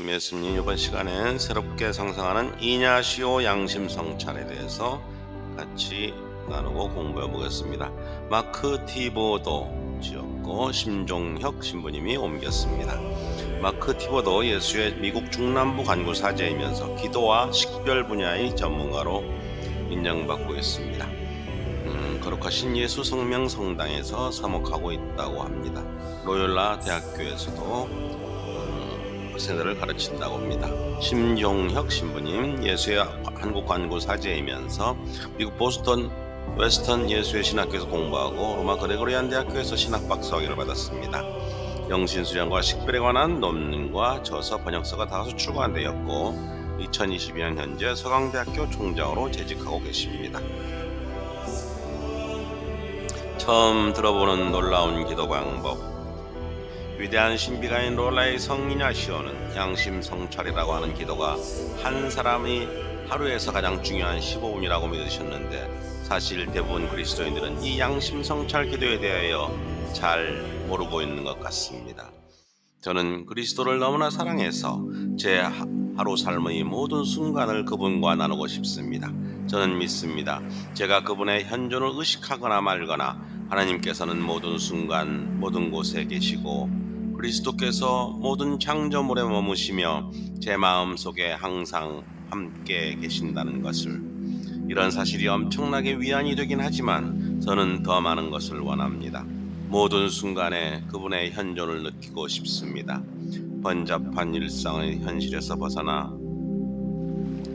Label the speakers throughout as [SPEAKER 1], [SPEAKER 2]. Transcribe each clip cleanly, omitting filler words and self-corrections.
[SPEAKER 1] 예수님, 이번 시간엔 새롭게 상상하는 이냐시오 양심성찰에 대해서 같이 나누고 공부해 보겠습니다. 마크 티보도 지었고 심종혁 신부님이 옮겼습니다. 마크 티보도 예수의 미국 중남부 간구 사제이면서 기도와 식별 분야의 전문가로 인정받고 있습니다. 거룩하신 예수 성명 성당에서 사목하고 있다고 합니다. 로욜라 대학교에서도 학생들을 가르친다고 합니다. 심종혁 신부님, 예수의 한국 관고 사제이면서 미국 보스턴 웨스턴 예수의 신학교에서 공부하고 로마 그레고리안 대학교에서 신학 박사학위를 받았습니다. 영신수련과 식별에 관한 논문과 저서 번역서가 다수 출간되었고 2022년 현재 서강대학교 총장으로 재직하고 계십니다. 처음 들어보는 놀라운 기도 방법. 위대한 신비가인 롤라의 성이냐시오는 양심성찰이라고 하는 기도가 한 사람이 하루에서 가장 중요한 15분이라고 믿으셨는데, 사실 대부분 그리스도인들은 이 양심성찰 기도에 대하여 잘 모르고 있는 것 같습니다. 저는 그리스도를 너무나 사랑해서 제 하루 삶의 모든 순간을 그분과 나누고 싶습니다. 저는 믿습니다. 제가 그분의 현존을 의식하거나 말거나 하나님께서는 모든 순간 모든 곳에 계시고 그리스도께서 모든 창조물에 머무시며 제 마음속에 항상 함께 계신다는 것을, 이런 사실이 엄청나게 위안이 되긴 하지만 저는 더 많은 것을 원합니다. 모든 순간에 그분의 현존을 느끼고 싶습니다. 번잡한 일상의 현실에서 벗어나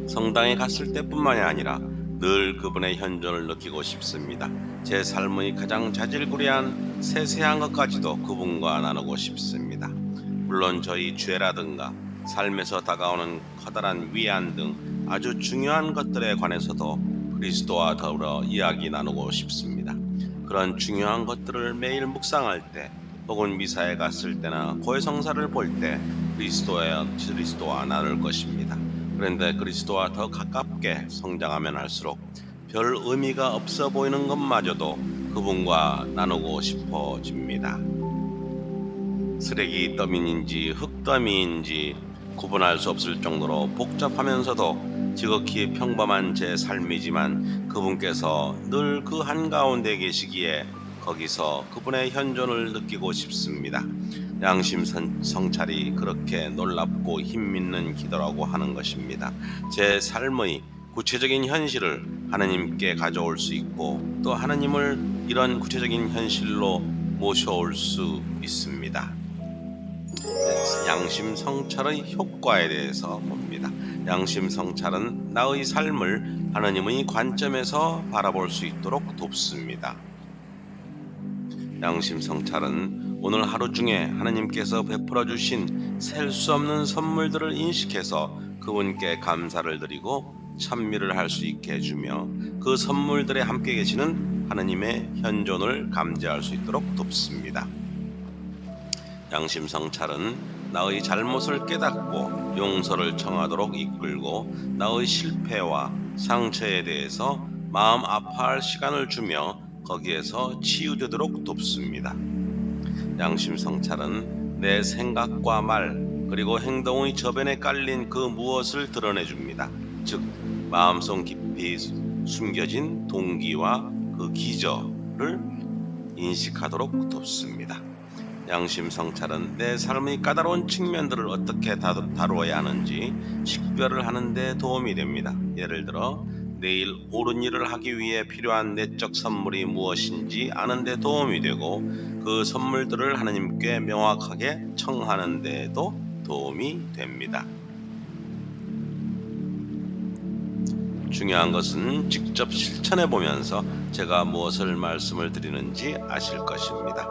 [SPEAKER 1] 성당에 갔을 때뿐만이 아니라 늘 그분의 현존을 느끼고 싶습니다. 제 삶의 가장 자질구레한 세세한 것까지도 그분과 나누고 싶습니다. 물론 저희 죄라든가 삶에서 다가오는 커다란 위안 등 아주 중요한 것들에 관해서도 그리스도와 더불어 이야기 나누고 싶습니다. 그런 중요한 것들을 매일 묵상할 때 혹은 미사에 갔을 때나 고해성사를 볼 때 그리스도와 나눌 것입니다. 그런데 그리스도와 더 가깝게 성장하면 할수록 별 의미가 없어 보이는 것마저도 그분과 나누고 싶어집니다. 쓰레기 더미인지 흙더미인지 구분할 수 없을 정도로 복잡하면서도 지극히 평범한 제 삶이지만 그분께서 늘 그 한가운데 계시기에 거기서 그분의 현존을 느끼고 싶습니다. 양심 성찰이 그렇게 놀랍고 힘있는 기도라고 하는 것입니다. 제 삶의 구체적인 현실을 하나님께 가져올 수 있고 또 하나님을 이런 구체적인 현실로 모셔올 수 있습니다. 양심 성찰의 효과에 대해서 봅니다. 양심 성찰은 나의 삶을 하나님의 관점에서 바라볼 수 있도록 돕습니다. 양심 성찰은 오늘 하루 중에 하나님께서 베풀어 주신 셀 수 없는 선물들을 인식해서 그분께 감사를 드리고 찬미를 할 수 있게 해주며 그 선물들에 함께 계시는 하나님의 현존을 감지할 수 있도록 돕습니다. 양심 성찰은 나의 잘못을 깨닫고 용서를 청하도록 이끌고 나의 실패와 상처에 대해서 마음 아파할 시간을 주며 거기에서 치유되도록 돕습니다. 양심 성찰은 내 생각과 말 그리고 행동의 저변에 깔린 그 무엇을 드러내줍니다. 즉 마음속 깊이 숨겨진 동기와 그 기저를 인식하도록 돕습니다. 양심 성찰은 내 삶의 까다로운 측면들을 어떻게 다루어야 하는지 식별을 하는 데 도움이 됩니다. 예를 들어 내일 옳은 일을 하기 위해 필요한 내적 선물이 무엇인지 아는 데 도움이 되고 그 선물들을 하나님께 명확하게 청하는 데에도 도움이 됩니다. 중요한 것은 직접 실천해 보면서 제가 무엇을 말씀을 드리는지 아실 것입니다.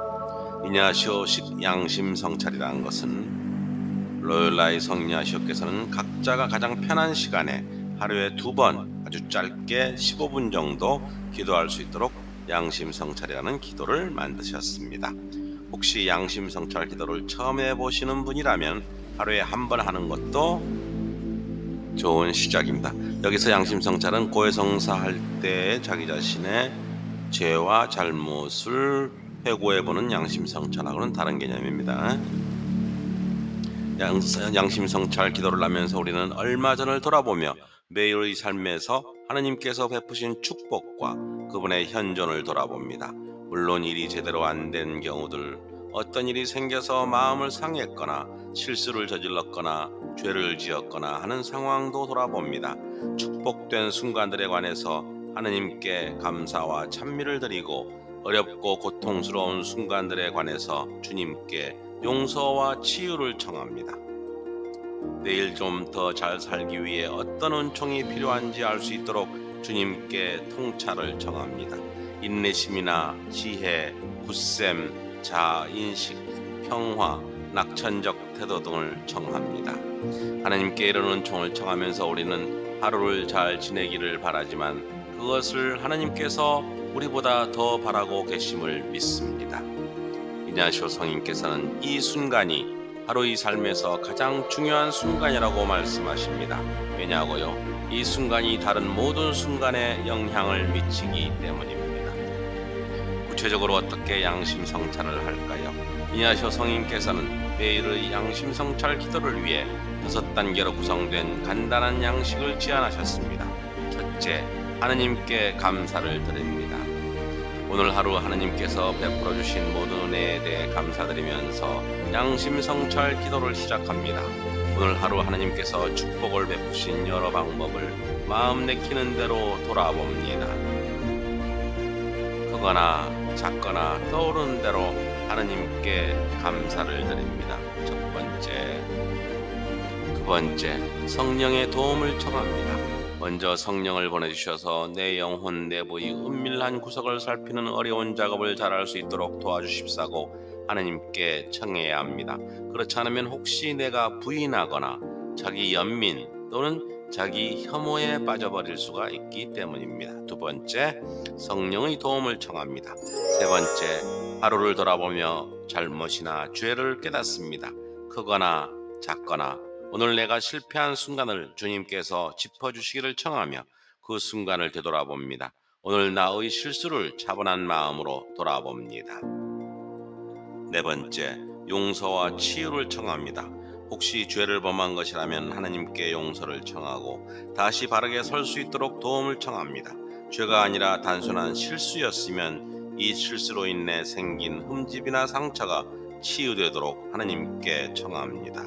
[SPEAKER 1] 이냐시오식 양심 성찰이라는 것은 로욜라의 성이냐시오께서는 각자가 가장 편한 시간에 하루에 2번 아주 짧게 15분 정도 기도할 수 있도록 양심 성찰이라는 기도를 만드셨습니다. 혹시 양심 성찰 기도를 처음 해보시는 분이라면 하루에 한 번 하는 것도 좋은 시작입니다. 여기서 양심 성찰은 고해성사할 때 자기 자신의 죄와 잘못을 회고해보는 양심 성찰하고는 다른 개념입니다. 양심 성찰 기도를 하면서 우리는 얼마 전을 돌아보며 매일의 삶에서 하느님께서 베푸신 축복과 그분의 현존을 돌아봅니다. 물론 일이 제대로 안 된 경우들, 어떤 일이 생겨서 마음을 상했거나 실수를 저질렀거나 죄를 지었거나 하는 상황도 돌아봅니다. 축복된 순간들에 관해서 하느님께 감사와 찬미를 드리고, 어렵고 고통스러운 순간들에 관해서 주님께 용서와 치유를 청합니다. 내일 좀 더 잘 살기 위해 어떤 은총이 필요한지 알 수 있도록 주님께 통찰을 청합니다. 인내심이나 지혜, 굳셈, 자아, 인식, 평화, 낙천적 태도 등을 청합니다. 하나님께 이런 은총을 청하면서 우리는 하루를 잘 지내기를 바라지만 그것을 하나님께서 우리보다 더 바라고 계심을 믿습니다. 이냐시오 성인께서는 이 순간이 하루의 삶에서 가장 중요한 순간이라고 말씀하십니다. 왜냐하고요, 이 순간이 다른 모든 순간에 영향을 미치기 때문입니다. 구체적으로 어떻게 양심 성찰을 할까요? 이냐시오 성인께서는 매일의 양심 성찰 기도를 위해 5단계로 구성된 간단한 양식을 제안하셨습니다. 첫째, 하느님께 감사를 드립니다. 오늘 하루 하느님께서 베풀어 주신 모든 은혜에 대해 감사드리면서 양심 성찰 기도를 시작합니다. 오늘 하루 하느님께서 축복을 베푸신 여러 방법을 마음 내키는 대로 돌아봅니다. 크거나 작거나 떠오르는 대로 하느님께 감사를 드립니다. 첫 번째, 두 번째, 성령의 도움을 청합니다. 먼저 성령을 보내주셔서 내 영혼 내부의 은밀한 구석을 살피는 어려운 작업을 잘할 수 있도록 도와주십사고 하느님께 청해야 합니다. 그렇지 않으면 혹시 내가 부인하거나 자기 연민 또는 자기 혐오에 빠져버릴 수가 있기 때문입니다. 두 번째, 성령의 도움을 청합니다. 세 번째, 하루를 돌아보며 잘못이나 죄를 깨닫습니다. 크거나 작거나 오늘 내가 실패한 순간을 주님께서 짚어주시기를 청하며 그 순간을 되돌아봅니다. 오늘 나의 실수를 차분한 마음으로 돌아봅니다. 네 번째, 용서와 치유를 청합니다. 혹시 죄를 범한 것이라면 하나님께 용서를 청하고 다시 바르게 설 수 있도록 도움을 청합니다. 죄가 아니라 단순한 실수였으면 이 실수로 인해 생긴 흠집이나 상처가 치유되도록 하나님께 청합니다.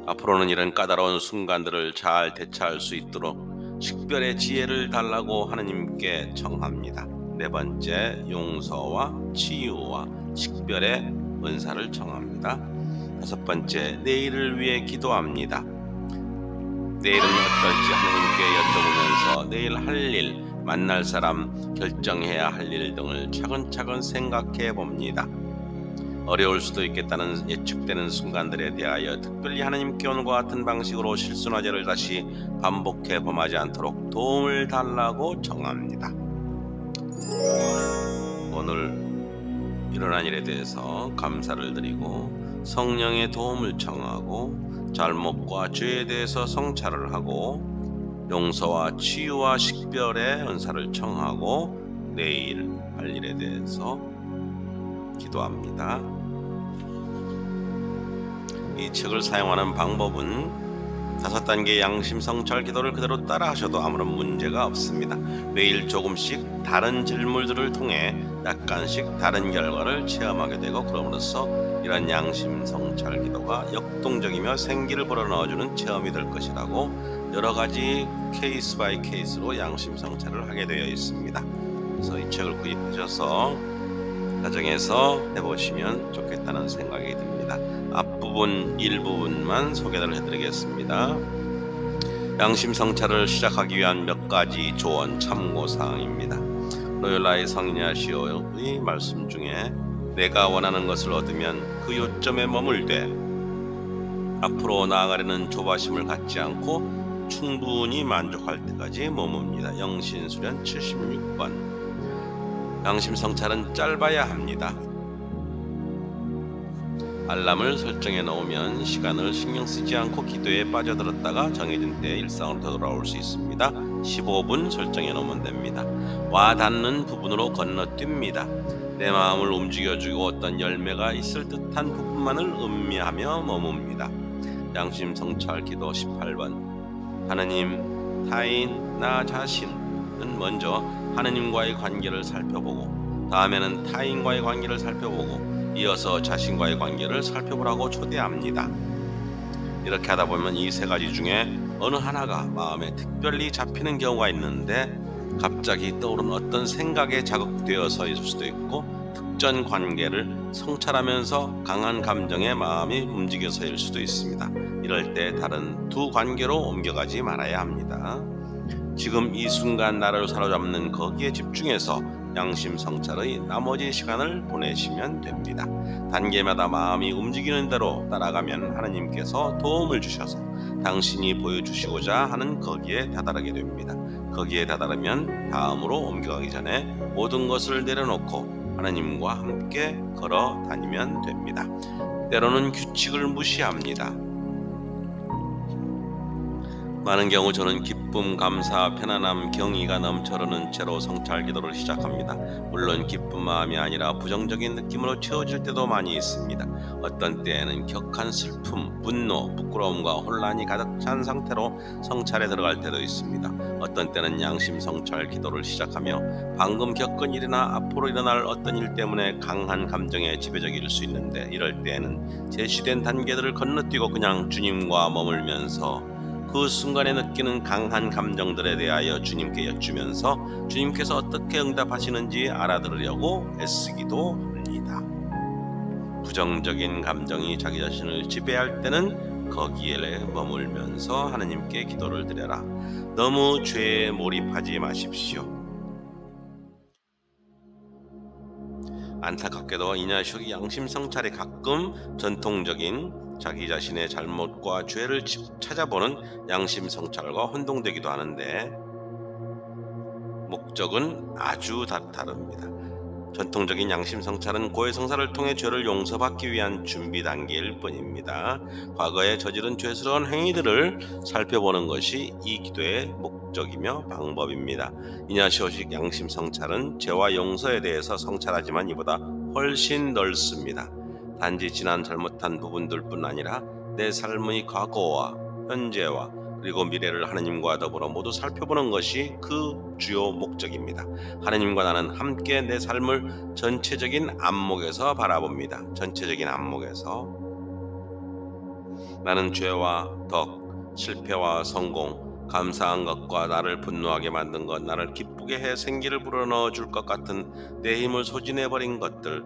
[SPEAKER 1] 앞으로는 이런 까다로운 순간들을 잘 대처할 수 있도록 식별의 지혜를 달라고 하느님께 청합니다. 네 번째, 용서와 치유와 식별의 은사를 청합니다. 다섯 번째, 내일을 위해 기도합니다. 내일은 어떨지 하느님께 여쭤보면서 내일 할 일, 만날 사람, 결정해야 할 일 등을 차근차근 생각해 봅니다. 어려울 수도 있겠다는 예측되는 순간들에 대하여 특별히 하나님께 오늘과 같은 방식으로 실수나 죄를 다시 반복해 범하지 않도록 도움을 달라고 청합니다. 오늘 일어난 일에 대해서 감사를 드리고 성령의 도움을 청하고 잘못과 죄에 대해서 성찰을 하고 용서와 치유와 식별의 은사를 청하고 내일 할 일에 대해서 기도합니다. 이 책을 사용하는 방법은 5단계 양심 성찰 기도를 그대로 따라 하셔도 아무런 문제가 없습니다. 매일 조금씩 다른 질문들을 통해 약간씩 다른 결과를 체험하게 되고, 그럼으로써 이런 양심 성찰 기도가 역동적이며 생기를 불어넣어주는 체험이 될 것이라고 여러 가지 케이스 바이 케이스로 양심 성찰을 하게 되어 있습니다. 그래서 이 책을 구입하셔서 가정에서 해보시면 좋겠다는 생각이 듭니다. 앞부분 일부분만 소개를 해드리겠습니다. 양심 성찰을 시작하기 위한 몇 가지 조언 참고사항입니다. 로요라의 성이냐시오의 말씀 중에 내가 원하는 것을 얻으면 그 요점에 머물되 앞으로 나아가려는 조바심을 갖지 않고 충분히 만족할 때까지 머뭅니다. 영신수련 76번. 양심 성찰은 짧아야 합니다. 알람을 설정해 놓으면 시간을 신경 쓰지 않고 기도에 빠져들었다가 정해진 때에 일상으로 되돌아올 수 있습니다. 15분 설정해 놓으면 됩니다. 와 닿는 부분으로 건너뜁니다. 내 마음을 움직여주고 어떤 열매가 있을 듯한 부분만을 음미하며 머뭅니다. 양심 성찰 기도 18번. 하느님, 타인, 나 자신은 먼저 하느님과의 관계를 살펴보고 다음에는 타인과의 관계를 살펴보고 이어서 자신과의 관계를 살펴보라고 초대합니다. 이렇게 하다 보면 이 세 가지 중에 어느 하나가 마음에 특별히 잡히는 경우가 있는데 갑자기 떠오른 어떤 생각에 자극되어서 있을 수도 있고 특정 관계를 성찰하면서 강한 감정에 마음이 움직여서일 수도 있습니다. 이럴 때 다른 두 관계로 옮겨가지 말아야 합니다. 지금 이 순간 나를 사로잡는 거기에 집중해서 양심 성찰의 나머지 시간을 보내시면 됩니다. 단계마다 마음이 움직이는 대로 따라가면 하느님께서 도움을 주셔서 당신이 보여주시고자 하는 거기에 다다르게 됩니다. 거기에 다다르면 다음으로 옮겨가기 전에 모든 것을 내려놓고 하느님과 함께 걸어 다니면 됩니다. 때로는 규칙을 무시합니다. 많은 경우 저는 기쁨, 감사, 편안함, 경의가 넘쳐흐르는 채로 성찰 기도를 시작합니다. 물론 기쁜 마음이 아니라 부정적인 느낌으로 채워질 때도 많이 있습니다. 어떤 때에는 격한 슬픔, 분노, 부끄러움과 혼란이 가득 찬 상태로 성찰에 들어갈 때도 있습니다. 어떤 때는 양심 성찰 기도를 시작하며 방금 겪은 일이나 앞으로 일어날 어떤 일 때문에 강한 감정에 지배적일 수 있는데 이럴 때에는 제시된 단계들을 건너뛰고 그냥 주님과 머물면서 그 순간에 느끼는 강한 감정들에 대하여 주님께 여쭈면서 주님께서 어떻게 응답하시는지 알아들으려고 애쓰기도 합니다. 부정적인 감정이 자기 자신을 지배할 때는 거기에 머물면서 하느님께 기도를 드려라. 너무 죄에 몰입하지 마십시오. 안타깝게도 이냐시옥이 양심 성찰이 가끔 전통적인 자기 자신의 잘못과 죄를 찾아보는 양심 성찰과 혼동되기도 하는데 목적은 아주 다릅니다. 전통적인 양심 성찰은 고해성사를 통해 죄를 용서받기 위한 준비 단계일 뿐입니다. 과거에 저지른 죄스러운 행위들을 살펴보는 것이 이 기도의 목적이며 방법입니다. 이냐시오식 양심 성찰은 죄와 용서에 대해서 성찰하지만 이보다 훨씬 넓습니다. 단지 지난 잘못한 부분들뿐 아니라 내 삶의 과거와 현재와 그리고 미래를 하느님과 더불어 모두 살펴보는 것이 그 주요 목적입니다. 하느님과 나는 함께 내 삶을 전체적인 안목에서 바라봅니다. 전체적인 안목에서 나는 죄와 덕, 실패와 성공, 감사한 것과 나를 분노하게 만든 것, 나를 기쁘게 해 생기를 불어넣어 줄 것 같은 내 힘을 소진해버린 것들,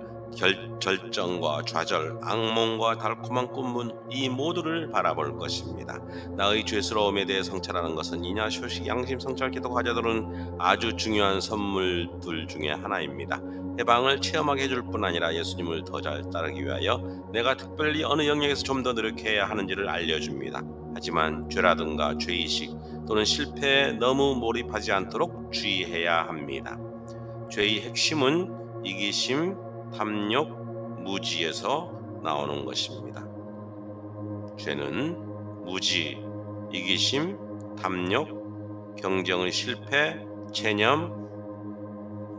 [SPEAKER 1] 절정과 좌절, 악몽과 달콤한 꿈은 이 모두를 바라볼 것입니다. 나의 죄스러움에 대해 성찰하는 것은 이냐시오식 양심 성찰 기도 과제들은 아주 중요한 선물들 중에 하나입니다. 해방을 체험하게 해줄 뿐 아니라 예수님을 더 잘 따르기 위하여 내가 특별히 어느 영역에서 좀 더 노력해야 하는지를 알려줍니다. 하지만 죄라든가 죄의식 또는 실패에 너무 몰입하지 않도록 주의해야 합니다. 죄의 핵심은 이기심, 탐욕, 무지에서 나오는 것입니다. 죄는 무지, 이기심, 탐욕, 경쟁의 실패, 체념,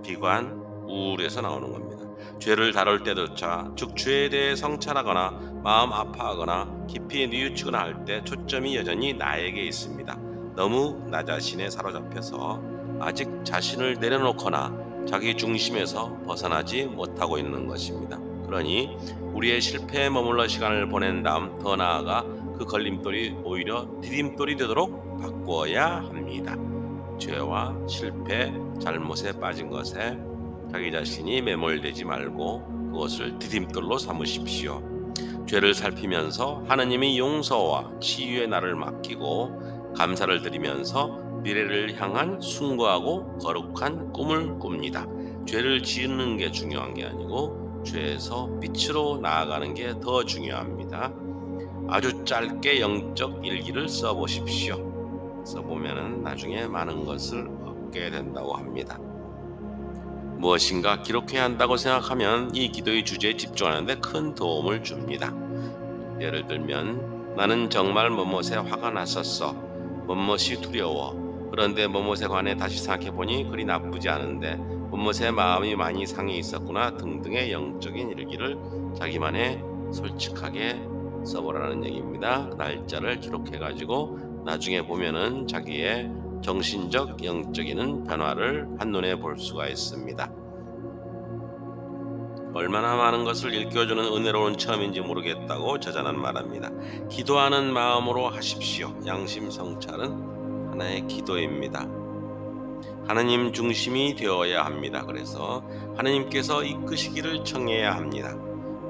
[SPEAKER 1] 비관, 우울에서 나오는 겁니다. 죄를 다룰 때조차 즉 죄에 대해 성찰하거나 마음 아파하거나 깊이 뉘우치거나 할 때 초점이 여전히 나에게 있습니다. 너무 나 자신에 사로잡혀서 아직 자신을 내려놓거나 자기 중심에서 벗어나지 못하고 있는 것입니다. 그러니 우리의 실패에 머물러 시간을 보낸 다음 더 나아가 그 걸림돌이 오히려 디딤돌이 되도록 바꾸어야 합니다. 죄와 실패, 잘못에 빠진 것에 자기 자신이 매몰되지 말고 그것을 디딤돌로 삼으십시오. 죄를 살피면서 하느님의 용서와 치유의 날을 맡기고 감사를 드리면서 미래를 향한 숭고하고 거룩한 꿈을 꿉니다. 죄를 지는 게 중요한 게 아니고 죄에서 빛으로 나아가는 게 더 중요합니다. 아주 짧게 영적 일기를 써보십시오. 써보면 나중에 많은 것을 얻게 된다고 합니다. 무엇인가 기록해야 한다고 생각하면 이 기도의 주제에 집중하는데 큰 도움을 줍니다. 예를 들면 나는 정말 뭐뭇에 화가 났었어. 뭐뭇이 두려워. 그런데 뭐뭇에 관해 다시 생각해보니 그리 나쁘지 않은데 본못에 마음이 많이 상해 있었구나 등등의 영적인 일기를 자기만의 솔직하게 써보라는 얘기입니다. 그 날짜를 기록해가지고 나중에 보면은 자기의 정신적 영적인 변화를 한눈에 볼 수가 있습니다. 얼마나 많은 것을 일깨워주는 은혜로운 체험인지 모르겠다고 저자는 말합니다. 기도하는 마음으로 하십시오. 양심 성찰은 하나의 기도입니다. 하나님 중심이 되어야 합니다. 그래서 하나님께서 이끄시기를 청해야 합니다.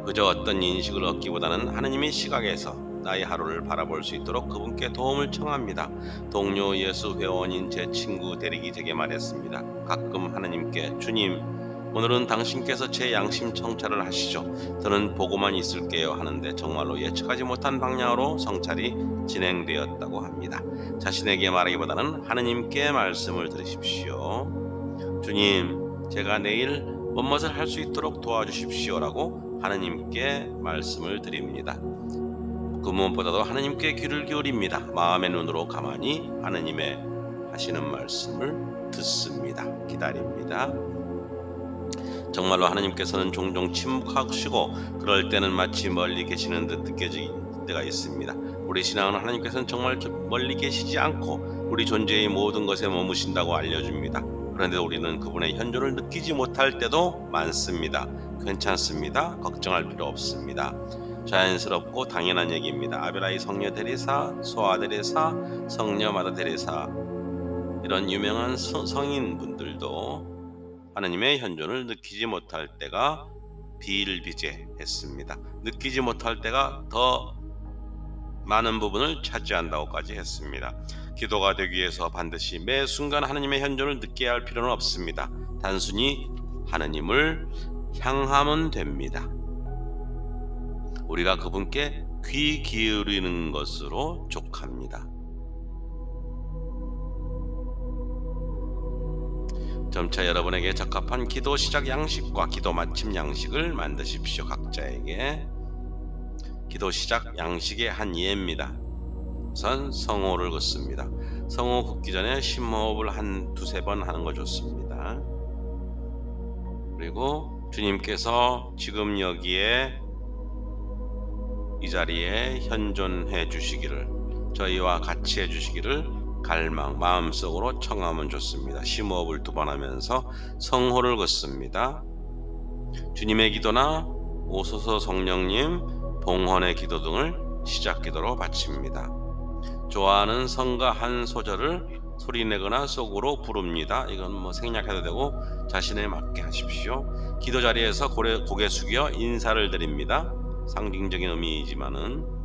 [SPEAKER 1] 그저 어떤 인식을 얻기보다는 하나님의 시각에서 나의 하루를 바라볼 수 있도록 그분께 도움을 청합니다. 동료 예수 회원인 제 친구 대리기 제게 말했습니다. 가끔 하나님께 주님, 오늘은 당신께서 제 양심 성찰을 하시죠. 저는 보고만 있을게요 하는데 정말로 예측하지 못한 방향으로 성찰이 진행되었다고 합니다. 자신에게 말하기보다는 하느님께 말씀을 들으십시오. 주님, 제가 내일 무엇을 할 수 있도록 도와주십시오라고 하느님께 말씀을 드립니다. 그 무엇보다도 하느님께 귀를 기울입니다. 마음의 눈으로 가만히 하느님의 하시는 말씀을 듣습니다. 기다립니다. 정말로 하느님께서는 종종 침묵하시고 그럴 때는 마치 멀리 계시는 듯 느껴질 때가 있습니다. 우리 신앙은 하나님께서는 정말 멀리 계시지 않고 우리 존재의 모든 것에 머무신다고 알려줍니다. 그런데 우리는 그분의 현존을 느끼지 못할 때도 많습니다. 괜찮습니다. 걱정할 필요 없습니다. 자연스럽고 당연한 얘기입니다. 아벨라이 성녀 데레사, 소아 데레사, 성녀 마다 데레사 이런 유명한 성인분들도 하나님의 현존을 느끼지 못할 때가 비일비재했습니다. 느끼지 못할 때가 더 많은 부분을 차지한다고까지 했습니다. 기도가 되기 위해서 반드시 매 순간 하나님의 현존을 느껴야 할 필요는 없습니다. 단순히 하나님을 향하면 됩니다. 우리가 그분께 귀 기울이는 것으로 족합니다. 점차 여러분에게 적합한 기도 시작 양식과 기도 마침 양식을 만드십시오. 각자에게 기도 시작 양식의 한 예입니다. 우선 성호를 긋습니다. 성호 긋기 전에 심호흡을 한 두세 번 하는 거 좋습니다. 그리고 주님께서 지금 여기에 이 자리에 현존해 주시기를, 저희와 같이 해 주시기를 마음속으로 청하면 좋습니다. 심호흡을 두 번 하면서 성호를 긋습니다. 주님의 기도나 오소서 성령님, 봉헌의 기도 등을 시작 기도로 바칩니다. 좋아하는 성가 한 소절을 소리내거나 속으로 부릅니다. 이건 생략해도 되고 자신에 맞게 하십시오. 기도 자리에서 고개 숙여 인사를 드립니다. 상징적인 의미이지만은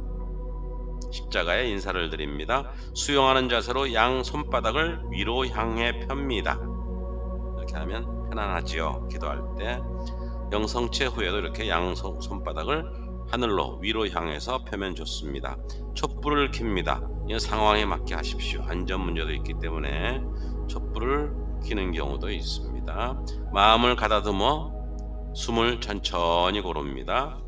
[SPEAKER 1] 십자가에 인사를 드립니다. 수용하는 자세로 양 손바닥을 위로 향해 펴니다. 이렇게 하면 편안하지요. 기도할 때 영성체 후에도 이렇게 양 손바닥을 하늘로 위로 향해서 펴면 좋습니다. 촛불을 켭니다. 이 상황에 맞게 하십시오. 안전 문제도 있기 때문에 촛불을 켜는 경우도 있습니다. 마음을 가다듬어 숨을 천천히 고릅니다.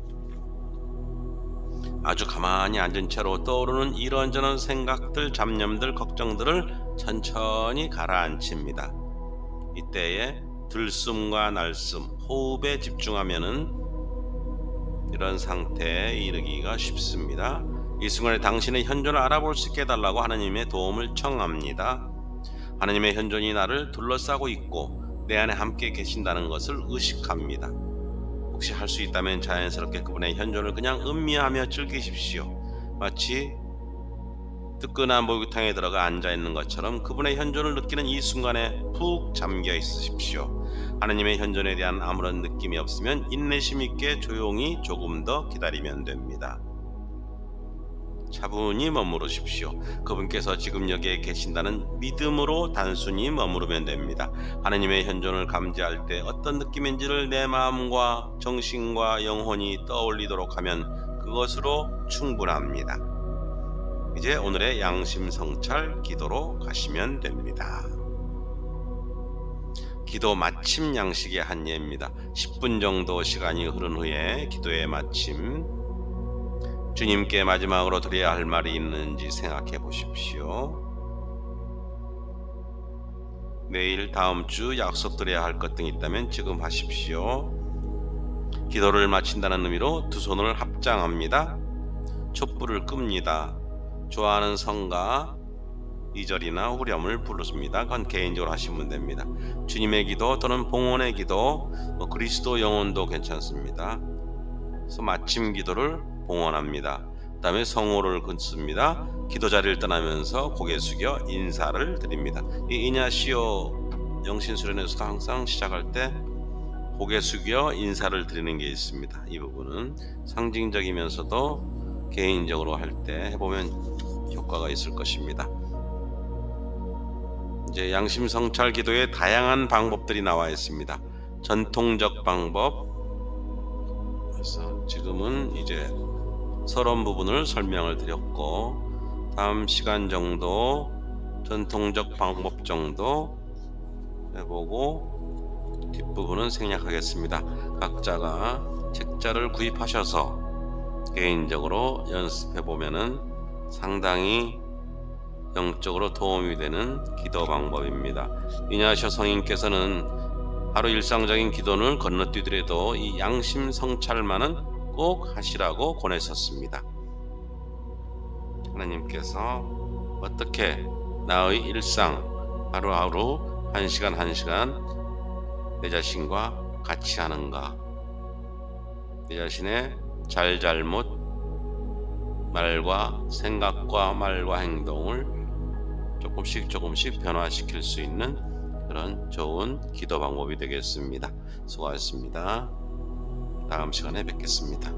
[SPEAKER 1] 아주 가만히 앉은 채로 떠오르는 이런저런 생각들, 잡념들, 걱정들을 천천히 가라앉힙니다. 이때에 들숨과 날숨, 호흡에 집중하면은 이런 상태에 이르기가 쉽습니다. 이 순간에 당신의 현존을 알아볼 수 있게 해달라고 하나님의 도움을 청합니다. 하나님의 현존이 나를 둘러싸고 있고 내 안에 함께 계신다는 것을 의식합니다. 혹시 할 수 있다면 자연스럽게 그분의 현존을 그냥 음미하며 즐기십시오. 마치 뜨끈한 목욕탕에 들어가 앉아있는 것처럼 그분의 현존을 느끼는 이 순간에 푹 잠겨 있으십시오. 하나님의 현존에 대한 아무런 느낌이 없으면 인내심 있게 조용히 조금 더 기다리면 됩니다. 차분히 머무르십시오. 그분께서 지금 여기에 계신다는 믿음으로 단순히 머무르면 됩니다. 하나님의 현존을 감지할 때 어떤 느낌인지를 내 마음과 정신과 영혼이 떠올리도록 하면 그것으로 충분합니다. 이제 오늘의 양심 성찰 기도로 가시면 됩니다. 기도 마침 양식의 한 예입니다. 10분 정도 시간이 흐른 후에 기도의 마침, 주님께 마지막으로 드려야 할 말이 있는지 생각해 보십시오. 내일, 다음 주 약속드려야 할 것 등이 있다면 지금 하십시오. 기도를 마친다는 의미로 두 손을 합장합니다. 촛불을 끕니다. 좋아하는 성가 2절이나 후렴을 부르습니다. 그건 개인적으로 하시면 됩니다. 주님의 기도 또는 봉헌의 기도, 그리스도 영혼도 괜찮습니다. 그래서 마침 기도를 봉헌합니다. 그 다음에 성호를 긋습니다. 기도 자리를 떠나면서 고개 숙여 인사를 드립니다. 이 이냐시오 영신수련에서도 항상 시작할 때 고개 숙여 인사를 드리는 게 있습니다. 이 부분은 상징적이면서도 개인적으로 할 때 해보면 효과가 있을 것입니다. 이제 양심 성찰 기도의 다양한 방법들이 나와 있습니다. 전통적 방법, 그래서 지금은 이제 서론 부분을 설명을 드렸고, 다음 시간 정도 전통적 방법 정도 해보고 뒷부분은 생략하겠습니다. 각자가 책자를 구입하셔서 개인적으로 연습해 보면은 상당히 영적으로 도움이 되는 기도 방법입니다. 이냐시오 성인께서는 하루 일상적인 기도를 건너뛰더라도 이 양심 성찰만은 꼭 하시라고 권하셨습니다. 하나님께서 어떻게 나의 일상 하루하루 한 시간 한 시간 내 자신과 같이 하는가, 내 자신의 잘잘못 말과 생각과 말과 행동을 조금씩 변화시킬 수 있는 그런 좋은 기도 방법이 되겠습니다. 수고하셨습니다. 다음 시간에 뵙겠습니다.